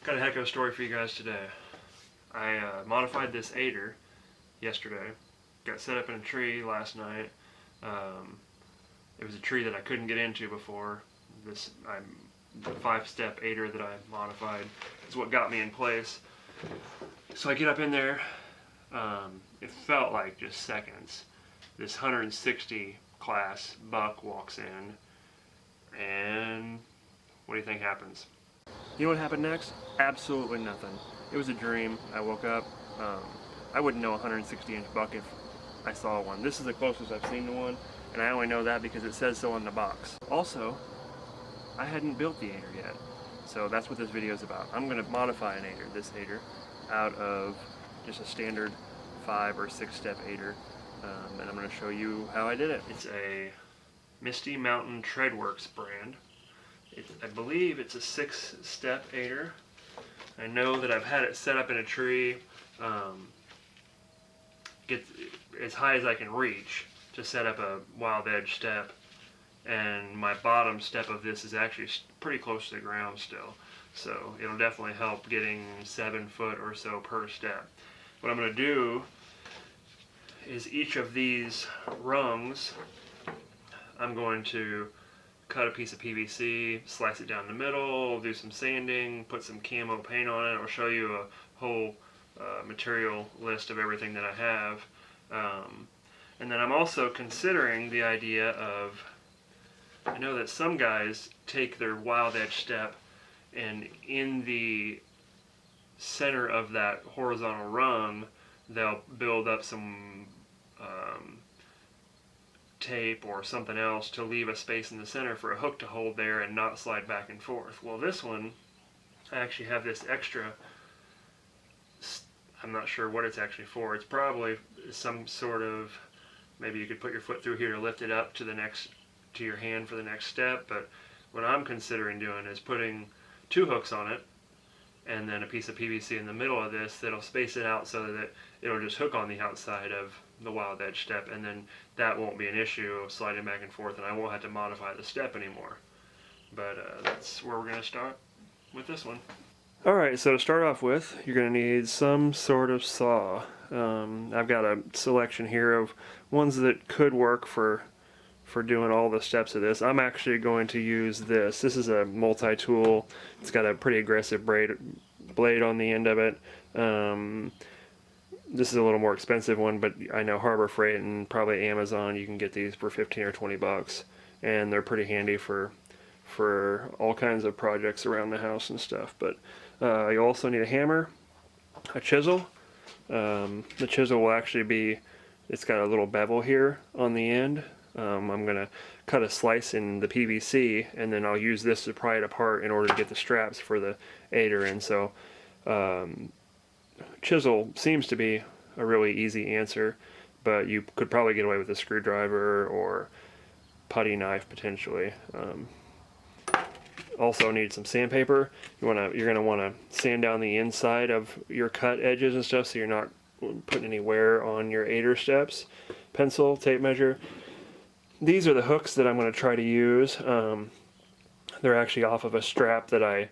Got a heck of a story for you guys today. I modified this aider yesterday. Got set up in a tree last night. It was a tree that I couldn't get into before. The 5-step aider that I modified is what got me in place. So I get up in there. It felt like just seconds. This 160 class buck walks in, and what do you think happens? You know what happened next? Absolutely nothing. It was a dream. I woke up. I wouldn't know a 160-inch buck if I saw one. This is the closest I've seen to one, and I only know that because it says so on the box. Also, I hadn't built the aider yet, so that's what this video is about. I'm going to modify an aider, this aider, out of just a standard 5 or 6-step aider, and I'm going to show you how I did it. It's a Misty Mountain Treadworks brand. I believe it's a 6-step aider. I know that I've had it set up in a tree, get as high as I can reach to set up a wild edge step, and my bottom step of this is actually pretty close to the ground still, so it'll definitely help getting 7 foot or so per step. What I'm going to do is each of these rungs, I'm going to cut a piece of PVC, slice it down the middle, do some sanding, put some camo paint on it. I'll show you a whole material list of everything that I have. And then I'm also considering the idea of, I know that some guys take their wild edge step and in the center of that horizontal rung, they'll build up some tape or something else to leave a space in the center for a hook to hold there and not slide back and forth. Well, this one, I actually have this extra, I'm not sure what it's actually for. It's probably some sort of, maybe you could put your foot through here to lift it up to the next, to your hand for the next step, but what I'm considering doing is putting 2 hooks on it and then a piece of PVC in the middle of this that'll space it out so that it'll just hook on the outside of the wild edge step, and then that won't be an issue of sliding back and forth, and I won't have to modify the step anymore. But that's where we're going to start with this one. Alright, so to start off with, you're going to need some sort of saw. I've got a selection here of ones that could work for doing all the steps of this. I'm actually going to use this. This is a multi-tool. It's got a pretty aggressive blade on the end of it. This is a little more expensive one, but I know Harbor Freight and probably Amazon, you can get these for 15 or 20 bucks, and they're pretty handy for all kinds of projects around the house and stuff. But you also need a hammer, a chisel. The chisel will actually be, it's got a little bevel here on the end. I'm going to cut a slice in the PVC, and then I'll use this to pry it apart in order to get the straps for the aider in. So chisel seems to be a really easy answer, but you could probably get away with a screwdriver or putty knife potentially. Also need some sandpaper. You're going to want to sand down the inside of your cut edges and stuff so you're not putting any wear on your aider steps. Pencil, tape measure. These are the hooks that I'm going to try to use. They're actually off of a strap that I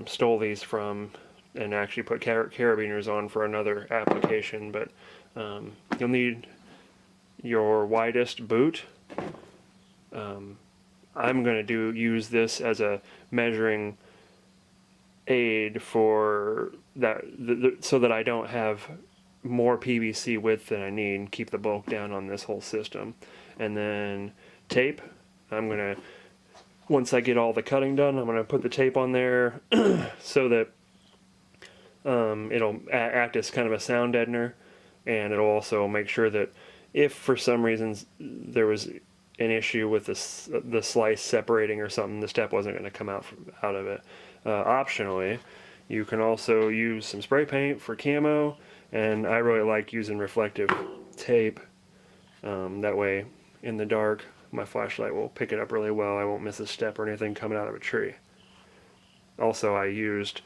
stole these from and actually put carabiners on for another application. But you'll need your widest boot. I'm going to use this as a measuring aid for that, so that I don't have more PVC width than I need and keep the bulk down on this whole system. And then tape. I'm going to, once I get all the cutting done, I'm going to put the tape on there so that it'll act as kind of a sound deadener, and it'll also make sure that if for some reason there was an issue with the slice separating or something, the step wasn't going to come out of it. Optionally, you can also use some spray paint for camo, and I really like using reflective tape. That way, in the dark, my flashlight will pick it up really well. I won't miss a step or anything coming out of a tree. Also, I used,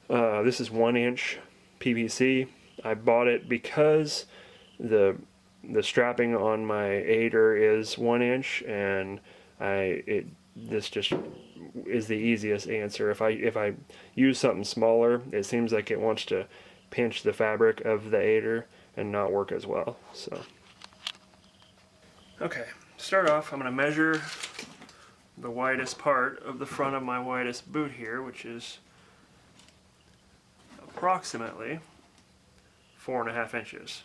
this is 1-inch PVC. I bought it because the strapping on my aider is 1 inch, and this just is the easiest answer. If I use something smaller, it seems like it wants to pinch the fabric of the aider and not work as well. So, okay, start off, I'm going to measure the widest part of the front of my widest boot here, which is approximately 4.5 inches.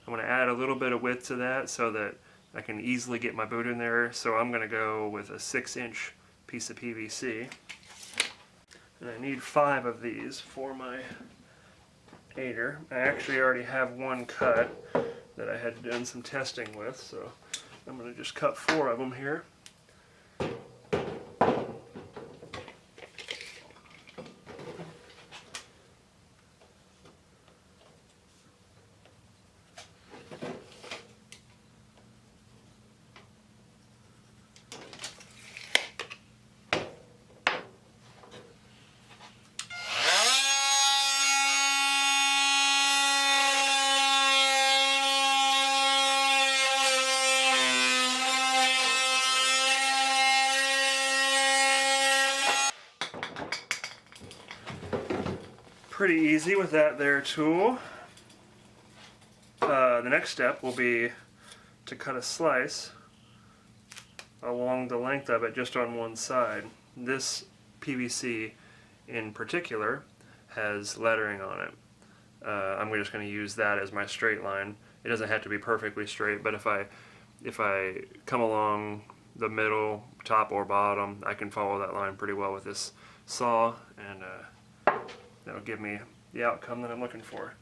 I'm going to add a little bit of width to that so that I can easily get my boot in there. So I'm going to go with a 6-inch piece of PVC. And I need 5 of these for my aider. I actually already have one cut that I had done some testing with, so I'm going to just cut 4 of them here. Pretty easy with that there tool. The next step will be to cut a slice along the length of it just on one side. This PVC in particular has lettering on it. I'm just going to use that as my straight line. It doesn't have to be perfectly straight, but if I come along the middle, top or bottom, I can follow that line pretty well with this saw, and that'll give me the outcome that I'm looking for.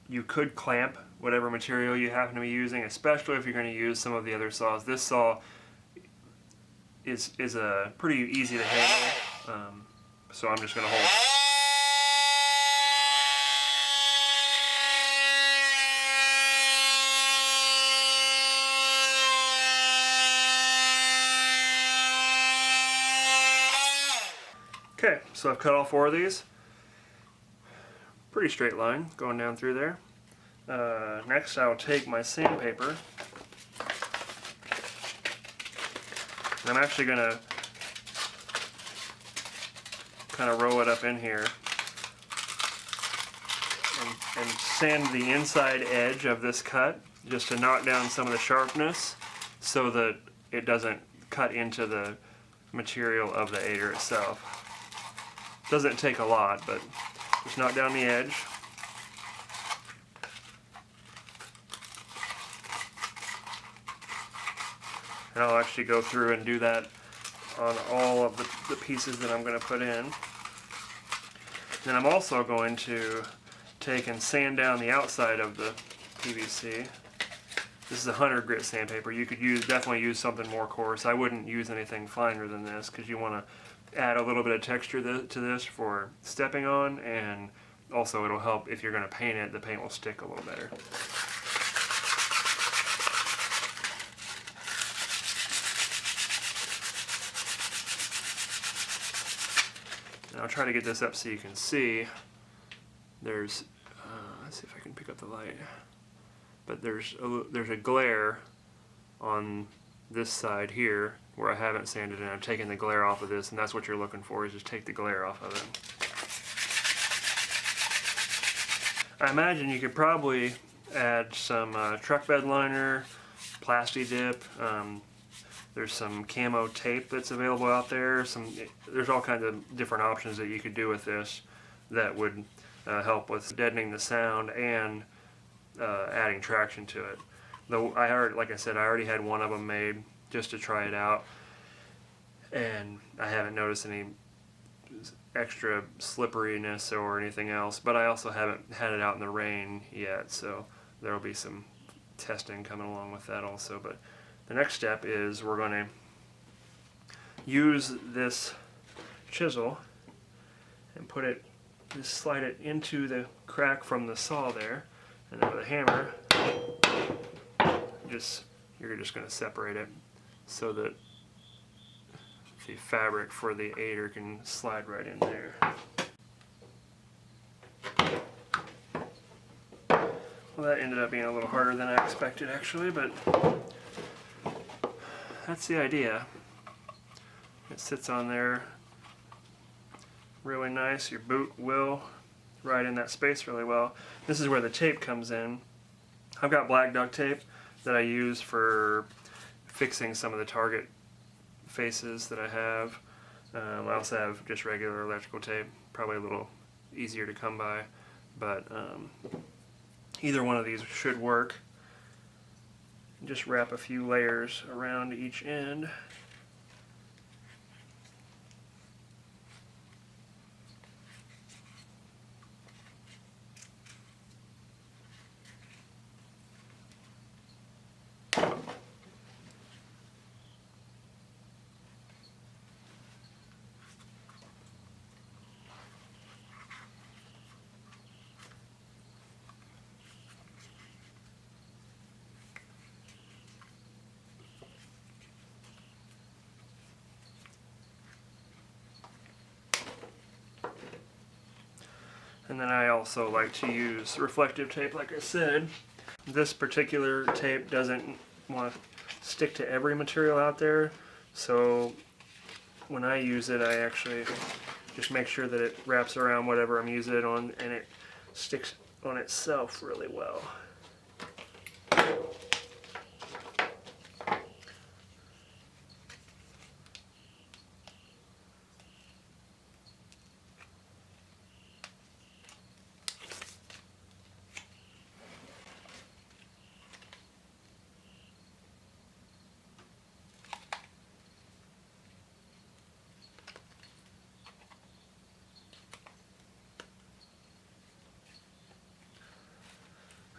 You could clamp whatever material you happen to be using, especially if you're going to use some of the other saws. This saw is pretty easy to handle, so I'm just going to hold it. Okay, so I've cut all 4 of these. Pretty straight line going down through there. Next I'll take my sandpaper. And I'm actually going to kind of roll it up in here and sand the inside edge of this cut just to knock down some of the sharpness so that it doesn't cut into the material of the aider itself. Doesn't take a lot, but just knock down the edge. And I'll actually go through and do that on all of the pieces that I'm going to put in. Then I'm also going to take and sand down the outside of the PVC. This is a 100 grit sandpaper. You could definitely use something more coarse. I wouldn't use anything finer than this because you want to add a little bit of texture to this for stepping on, and also it'll help if you're going to paint it, the paint will stick a little better. And I'll try to get this up so you can see. There's, let's see if I can pick up the light. But there's a glare on this side here where I haven't sanded, and I'm taking the glare off of this, and that's what you're looking for, is just take the glare off of it. I imagine you could probably add some truck bed liner, Plasti-Dip. There's some camo tape that's available out there. There's all kinds of different options that you could do with this that would help with deadening the sound and adding traction to it. Though like I said, I already had one of them made just to try it out, and I haven't noticed any extra slipperiness or anything else, but I also haven't had it out in the rain yet, so there will be some testing coming along with that also. But the next step is we're going to use this chisel and just slide it into the crack from the saw there, and then with a hammer, you're just going to separate it so that the fabric for the aider can slide right in there. Well, that ended up being a little harder than I expected actually, but that's the idea. It sits on there really nice. Your boot will ride in that space really well. This is where the tape comes in. I've got black duct tape that I use for fixing some of the target faces that I have. I also have just regular electrical tape, probably a little easier to come by, but either one of these should work. Just wrap a few layers around each end. And then I also like to use reflective tape, like I said. This particular tape doesn't want to stick to every material out there, so when I use it, I actually just make sure that it wraps around whatever I'm using it on, and it sticks on itself really well.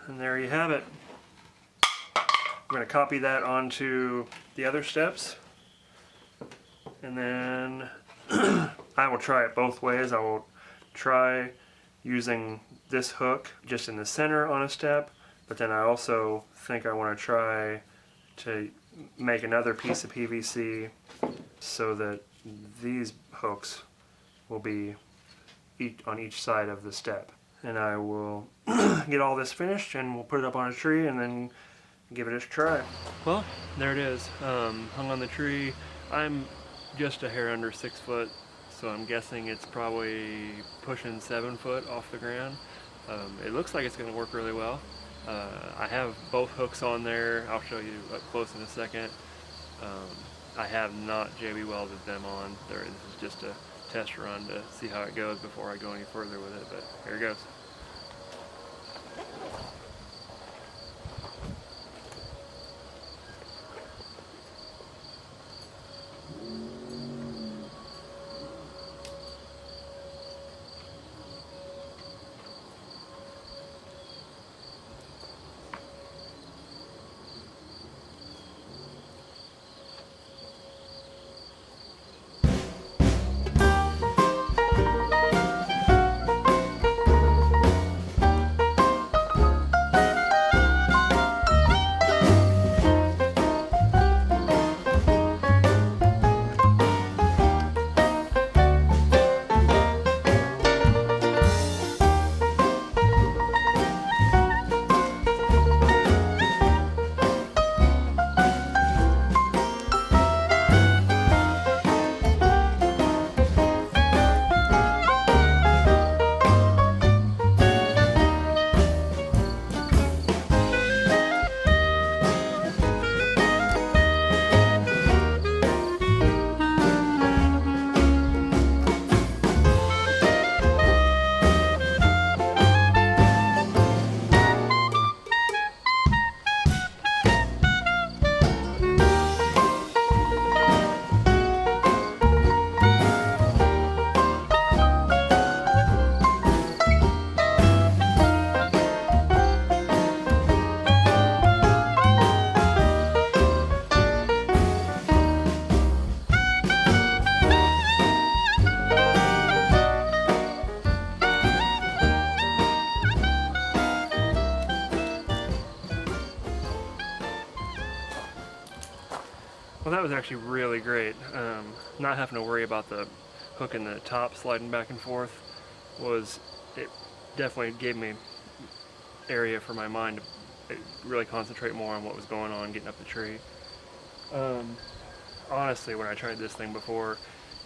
And there you have it. I'm going to copy that onto the other steps, and then I will try it both ways. I will try using this hook just in the center on a step, but then I also think I want to try to make another piece of PVC so that these hooks will be on each side of the step. And I will get all this finished, and we'll put it up on a tree and then give it a try. Well, there it is, hung on the tree. I'm just a hair under 6 foot, so I'm guessing it's probably pushing 7 foot off the ground. It looks like it's going to work really well. I have both hooks on there. I'll show you up close in a second. I have not JB welded them on. This is just a test run to see how it goes before I go any further with it, but here it goes. Well, that was actually really great. Not having to worry about the hook in the top sliding back and forth it definitely gave me area for my mind to really concentrate more on what was going on getting up the tree. Honestly, when I tried this thing before,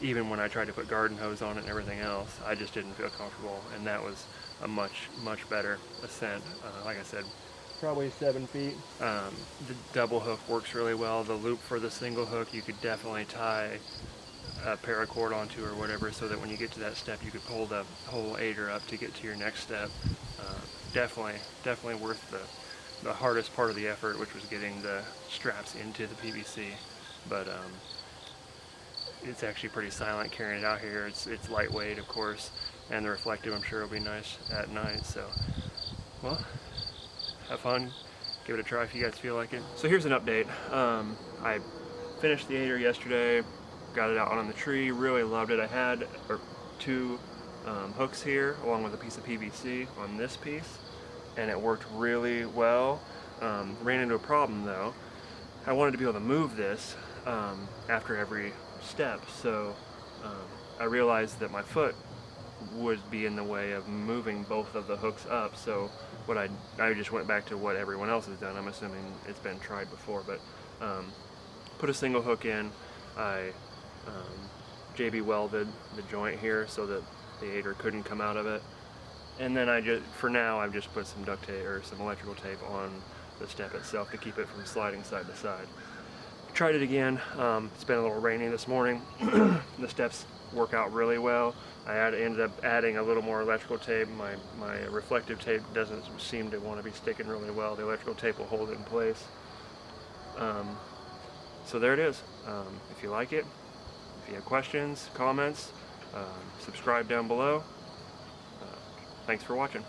even when I tried to put garden hose on it and everything else, I just didn't feel comfortable, and that was a much better ascent. Like I said, probably 7 feet. The double hook works really well. The loop for the single hook, you could definitely tie a paracord onto or whatever, so that when you get to that step, you could pull the whole aider up to get to your next step. Definitely worth the hardest part of the effort, which was getting the straps into the PVC. But it's actually pretty silent carrying it out here. It's lightweight, of course, and the reflective, I'm sure, will be nice at night. So, well, have fun, give it a try if you guys feel like it. So here's an update. I finished the aider yesterday, got it out on the tree, really loved it. I had two hooks here along with a piece of PVC on this piece, and it worked really well. Ran into a problem though. I wanted to be able to move this after every step, so I realized that my foot would be in the way of moving both of the hooks up. So what I just went back to what everyone else has done. I'm assuming it's been tried before, but put a single hook in. I JB welded the joint here so that the aider couldn't come out of it, and then for now I've just put some duct tape or some electrical tape on the step itself to keep it from sliding side to side. Tried it again. It's been a little rainy this morning. The steps work out really well. I ended up adding a little more electrical tape. My reflective tape doesn't seem to want to be sticking really well. The electrical tape will hold it in place. So there it is. If you like it, if you have questions, comments, subscribe down below. Thanks for watching.